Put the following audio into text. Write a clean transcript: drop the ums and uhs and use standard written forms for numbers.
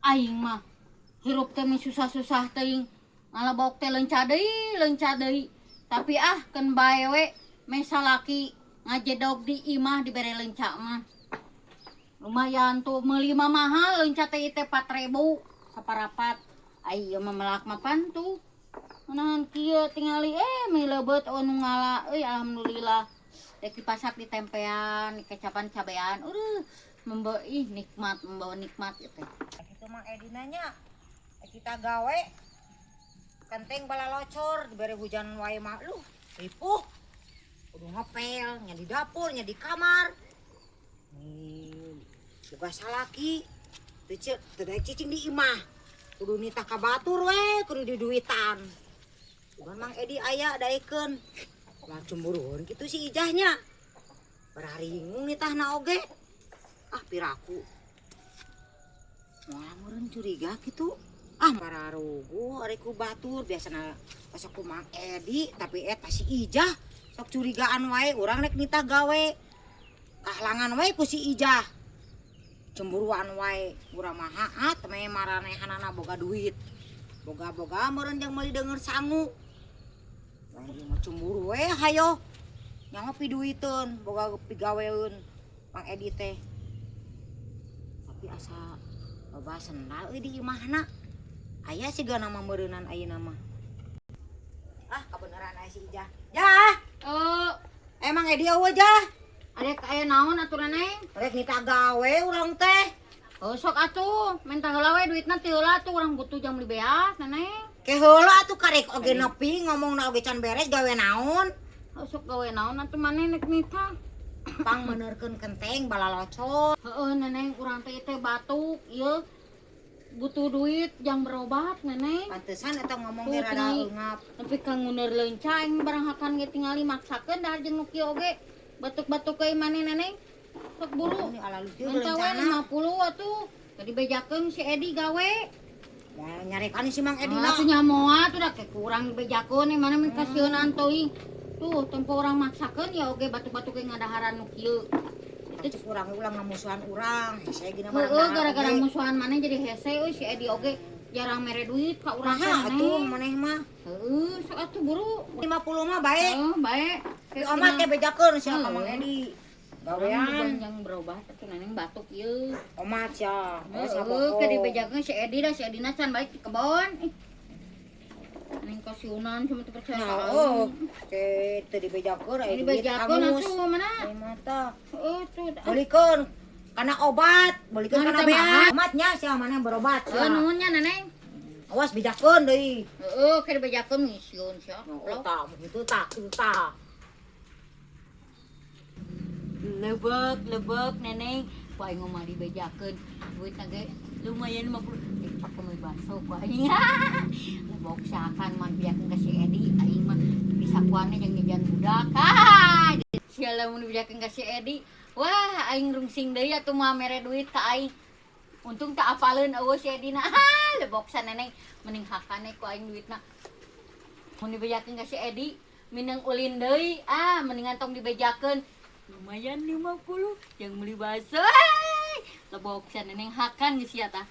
Aing mah hirup teh susah-susah teuing ngalabok teh leunca deui tapi kan bae we mesa laki ngajedog di imah dibere leunca mah lumayan tuh meuli mah mahal leunca teh 4.000 saparapat ai ieu mah melak mapan tuh nahan kieu tingali milebeut anu ngala euy alhamdulillah dek dipasak di tempean kecapan cabean membawa nikmat gitu. Itu mah Edinanya kita gawe kenteng bala locor diberi hujan wae mah lu ripuh kudu ngepel nya di dapur nya di kamar boga salaki teu daek cicing di imah kudu nitah ka batur we kudu diduitan bukan Mang Edi aya daekeun lah cemburuan kitu si ijahnya bararingung nitahna oge piraku moal meureun curiga kitu mararugu ari ku batur biasana pasok ku Mang Edi tapi eta si Ijah sok curigaan wae urang rek nitah gawe kahlangan wae ku si Ijah cemburuan wae urang mah haat me maranehanana boga duit boga-boga meureun jang meuli deungeur sangu lain mah cemburu we hayo nya ngopi duiteun boga pigaweun Mang Edi teh tapi asa loba sendal di imahna aya siga nama meureunan ayeuna mah kabeneran aya si Ijah Jah emang Edi eueuh Jah Adek aya naon aturan neng rek nita gawe urang teh sok atuh minta heula we duitna teu heula atuh urang butuh jam beli beas neneng ke heula atuh karek oge nepi ngomongna oge can beres gawe naon sok gawe naon atuh maneh nek nita pang meneurkeun kenteng bala locor neneng urang teh batuk ieu butuh duit jang berobat neneng pantesan eta ngomong ge rada eungap tapi kang nguneur leunca aing barang hakan ge tingali maksakeun dahar jeung nu kieu oge batuk-batuk euy maneh neneng sok buru minta we 50 atuh tadi bejakeun si Edi gawe moal nyarekan si Mang Edi atuh nya moal tuh da ke kurang dibejakeun mana men kasieun teuing tuh tempo orang maksakeun ya oge batuk-batuk ge ngadaharan nu kieu itu kurang ulang ngamusuhan urang hese gina gara-gara musuhan maneh jadi hese euy si Edi oge jarang mere duit ka urang teh atuh maneh mah sok atuh buru 50 mah bae bae si Omat teh bejakeun sia ka Mang Edi gawean yang berobat atuh neneng batuk ieu Omat sia ke dibejakeun si Edi da si Edina can balik di kebon neng kasiunan cuma teu percaya ke teu dibejakeun aya dibejakeun atuh mana mata tuh bolikeun kana obat bolikeun kana beas omatnya sia mana berobat nuhunnya neneng awas bejakeun deui ke dibejakeun misioun sia tah begitu tah lebek neneng ku aing mah dibejakeun duitna ge lumayan 50 pakai mie bakso ku aing lebok sakan mah biakeun ka si Edi aing mah bisa kuane jeung jajan budak sia lamun dibejakeun ka si Edi wah aing rungsing deui atuh mah mere duit ka aing untung tak apaleun eueuh si Edina lebok sa neneng mending hakane ku aing duitna mun dibejakeun ka si Edi minang ulin deui mendingan tong dibejakeun lumayan 50 yang beli bakso lebok sa neneng hakan geus sia tah